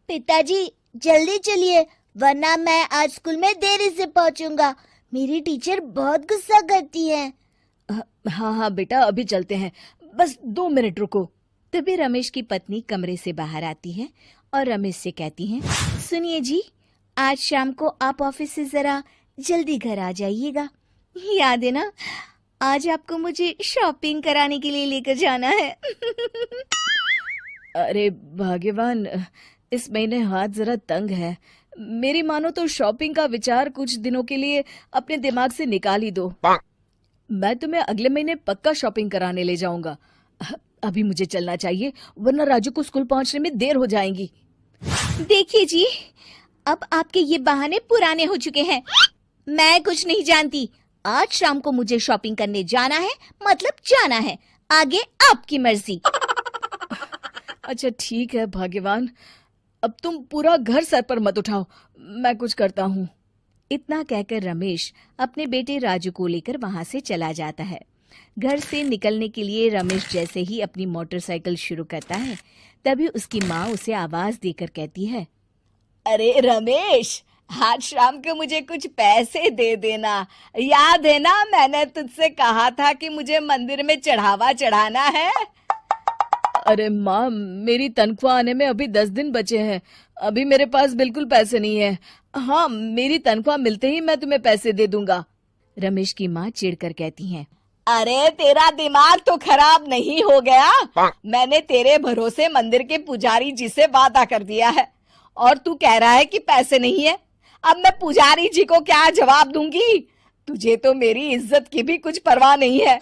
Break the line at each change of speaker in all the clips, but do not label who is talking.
पिताजी जल्दी चलिए, वरना मैं आज स्कूल में देरी से पहुंचूंगा। मेरी टीचर बहुत गुस्सा करती है।
हाँ हाँ बेटा, अभी चलते हैं, बस 2 मिनट रुको। तभी रमेश की पत्नी कमरे से बाहर आती है और रमेश से कहती हैं,
सुनिए जी, आज शाम को आप ऑफिस से जरा जल्दी घर आ जाइएगा। याद है ना, आज आपको मुझे शॉपिंग कराने के लिए लेकर जाना है।
अरे भाग्यवान, इस महीने हाथ जरा तंग है। मेरी मानो तो शॉपिंग का विचार कुछ दिनों के लिए अपने दिमाग से निकाल ही दो। मैं तुम्हें अगले महीने पक्का शॉपिंग कराने ले जाऊंगा। अभी मुझे चलना चाहिए, वरना राजू को स्कूल पहुंचने में देर हो जाएगी।
देखिए जी, अब आपके ये बहाने पुराने हो चुके हैं। मैं कुछ नहीं जानती। आज शाम को मुझे शॉपिंग करने जाना है, मतलब जाना है। आगे आपकी मर्जी।
अच्छा ठीक है भाग्यवान, अब तुम पूरा घर सर पर मत उठाओ, मैं कुछ करता हूँ।
इतना कहकर रमेश अपने बेटे राजू को लेकर वहां से चला जाता है। घर से निकलने के लिए रमेश जैसे ही अपनी मोटरसाइकिल शुरू करता है, तभी उसकी माँ उसे आवाज देकर कहती है,
अरे रमेश, आज शाम को मुझे कुछ पैसे दे देना। याद है ना, मैंने तुझसे कहा था कि मुझे मंदिर में चढ़ावा चढ़ाना है। अरे माँ, मेरी तनख्वाह आने में अभी 10 दिन बचे हैं। अभी मेरे पास बिल्कुल पैसे नहीं है। हाँ, मेरी तनख्वाह मिलते ही मैं तुम्हें पैसे दे दूंगा।
रमेश की माँ चिढ़कर कहती हैं,
अरे तेरा दिमाग तो खराब नहीं हो गया? मैंने तेरे भरोसे मंदिर के पुजारी जी से वादा कर दिया है और तू कह रहा है कि पैसे नहीं है। अब मैं पुजारी जी को क्या जवाब दूंगी? तुझे तो मेरी इज्जत की भी कुछ परवाह नहीं है।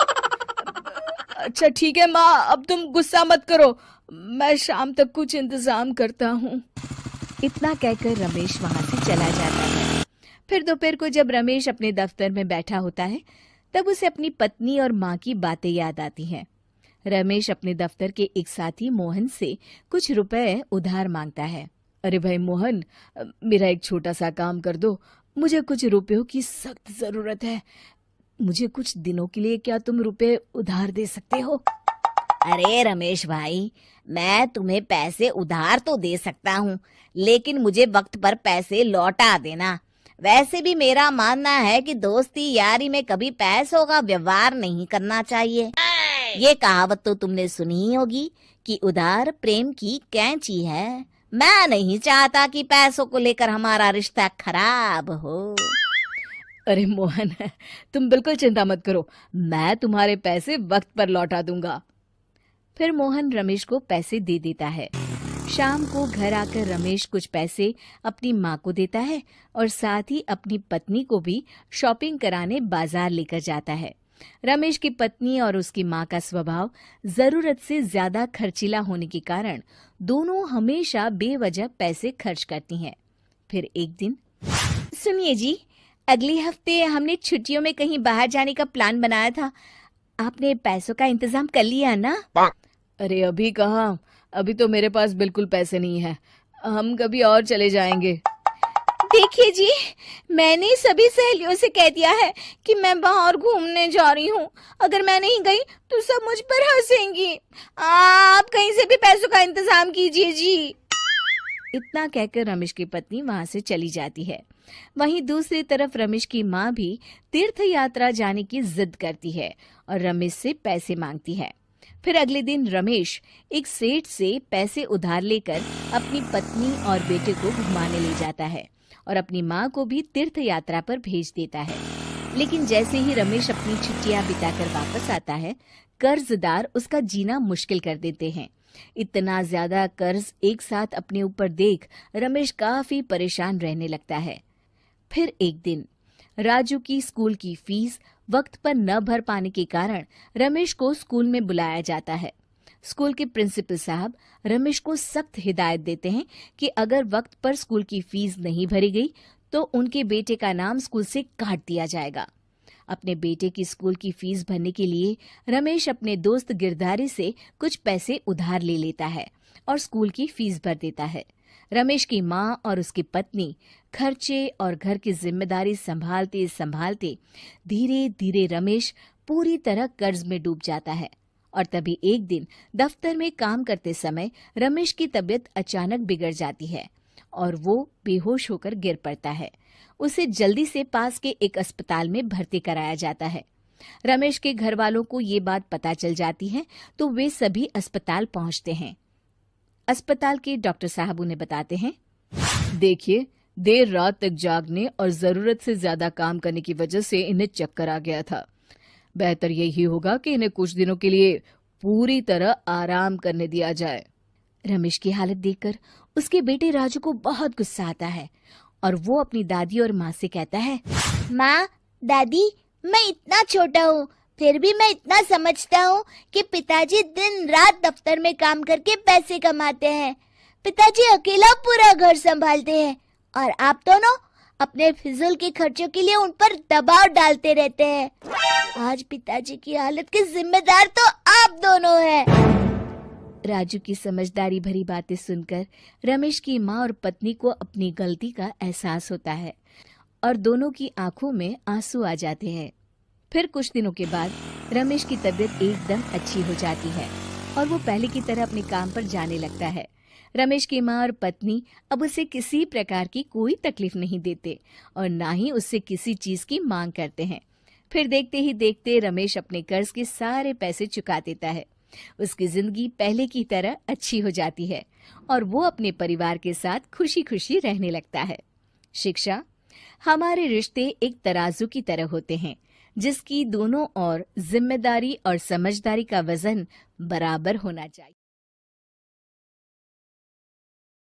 अच्छा ठीक है माँ, अब तुम गुस्सा मत करो, मैं शाम तक कुछ इंतजाम करता हूँ।
इतना कहकर रमेश वहां से चला जाता है। फिर दोपहर को जब रमेश अपने दफ्तर में बैठा होता है, तब उसे अपनी पत्नी और माँ की बातें याद आती हैं। रमेश अपने दफ्तर के एक साथी मोहन से कुछ रुपए उधार मांगता है।
अरे भाई मोहन, मेरा एक छोटा सा काम कर दो, मुझे कुछ रुपयों की सख्त जरूरत है। मुझे कुछ दिनों के लिए क्या तुम रुपए उधार दे सकते हो?
अरे रमेश भाई, मैं तुम्हें पैसे उधार तो दे सकता हूँ, लेकिन मुझे वक्त पर पैसे लौटा देना। वैसे भी मेरा मानना है कि दोस्ती यारी में कभी पैसों का व्यवहार नहीं करना चाहिए। ये कहावत तो तुमने सुनी ही होगी कि उधार प्रेम की कैंची है। मैं नहीं चाहता कि पैसों को लेकर हमारा रिश्ता खराब हो।
अरे मोहन, तुम बिल्कुल चिंता मत करो, मैं तुम्हारे पैसे वक्त पर लौटा दूंगा।
फिर मोहन रमेश को पैसे दे देता है। शाम को घर आकर रमेश कुछ पैसे अपनी माँ को देता है और साथ ही अपनी पत्नी को भी शॉपिंग कराने बाजार लेकर जाता है। रमेश की पत्नी और उसकी माँ का स्वभाव जरूरत से ज्यादा खर्चीला होने के कारण दोनों हमेशा बेवजह पैसे खर्च करती हैं। फिर एक दिन, सुनिए जी, अगले हफ्ते हमने छुट्टियों में कहीं बाहर जाने का प्लान बनाया था। आपने पैसों का इंतजाम कर लिया ना?
अरे अभी कहाँ, अभी तो मेरे पास बिल्कुल पैसे नहीं है। हम कभी और चले जाएंगे।
देखिए जी, मैंने सभी सहेलियों से कह दिया है कि मैं बाहर घूमने जा रही हूँ। अगर मैं नहीं गई तो सब मुझ पर हंसेंगी। आप कहीं से भी पैसों का इंतजाम कीजिए जी। इतना कहकर रमेश की पत्नी वहां से चली जाती है। वहीं दूसरी तरफ रमेश की माँ भी तीर्थ यात्रा जाने की जिद करती है और रमेश से पैसे मांगती है। फिर अगले दिन रमेश एक सेठ से पैसे उधार लेकर अपनी पत्नी और बेटे को घुमाने ले जाता है और अपनी माँ को भी तीर्थ यात्रा पर भेज देता है। लेकिन जैसे ही रमेश अपनी छुट्टियां बिताकर वापस आता है, कर्जदार उसका जीना मुश्किल कर देते हैं। इतना ज्यादा कर्ज एक साथ अपने ऊपर देख रमेश काफी परेशान रहने लगता है। फिर एक दिन राजू की स्कूल की फीस वक्त पर न भर पाने के कारण रमेश को स्कूल में बुलाया जाता है। स्कूल के प्रिंसिपल साहब रमेश को सख्त हिदायत देते हैं कि अगर वक्त पर स्कूल की फीस नहीं भरी गई तो उनके बेटे का नाम स्कूल से काट दिया जाएगा। अपने बेटे की स्कूल की फीस भरने के लिए रमेश अपने दोस्त गिरधारी से कुछ पैसे उधार ले लेता है और स्कूल की फीस भर देता है। रमेश की माँ और उसकी पत्नी खर्चे और घर की जिम्मेदारी संभालते संभालते धीरे धीरे रमेश पूरी तरह कर्ज में डूब जाता है और तभी एक दिन दफ्तर में काम करते समय रमेश की तबीयत अचानक बिगड़ जाती है और वो बेहोश होकर गिर पड़ता है। उसे जल्दी से पास के एक अस्पताल में भर्ती कराया जाता है। रमेश के घर वालों को ये बात पता चल जाती है तो वे सभी अस्पताल पहुंचते हैं। अस्पताल के डॉक्टर साहब उन्हें बताते हैं, देखिए, देर रात तक जागने और जरूरत से ज्यादा काम करने की वजह से इन्हें चक्कर आ गया था। बेहतर यही होगा कि इन्हें कुछ दिनों के लिए पूरी तरह आराम करने दिया जाए। रमेश की हालत देखकर उसके बेटे राजू को बहुत गुस्सा आता है और वो अपनी दादी और माँ से कहता है,
माँ, दादी, मैं इतना छोटा हूँ, फिर भी मैं इतना समझता हूँ कि पिताजी दिन रात दफ्तर में काम करके पैसे कमाते हैं। पिताजी अकेला पूरा घर संभालते हैं और आप दोनों अपने फिजूल के खर्चों के लिए उन पर दबाव डालते रहते हैं। आज पिताजी की हालत के जिम्मेदार तो आप दोनों हैं।
राजू की समझदारी भरी बातें सुनकर रमेश की माँ और पत्नी को अपनी गलती का एहसास होता है और दोनों की आंखों में आंसू आ जाते हैं। फिर कुछ दिनों के बाद रमेश की तबीयत एकदम अच्छी हो जाती है और वो पहले की तरह अपने काम पर जाने लगता है। रमेश की माँ और पत्नी अब उसे किसी प्रकार की कोई तकलीफ नहीं देते और ना ही उससे किसी चीज की मांग करते हैं। फिर देखते ही देखते रमेश अपने कर्ज के सारे पैसे चुका देता है। उसकी जिंदगी पहले की तरह अच्छी हो जाती है और वो अपने परिवार के साथ खुशी खुशी रहने लगता है। शिक्षा, हमारे रिश्ते एक तराजू की तरह होते हैं जिसकी दोनों ओर जिम्मेदारी और समझदारी का वजन बराबर होना चाहिए।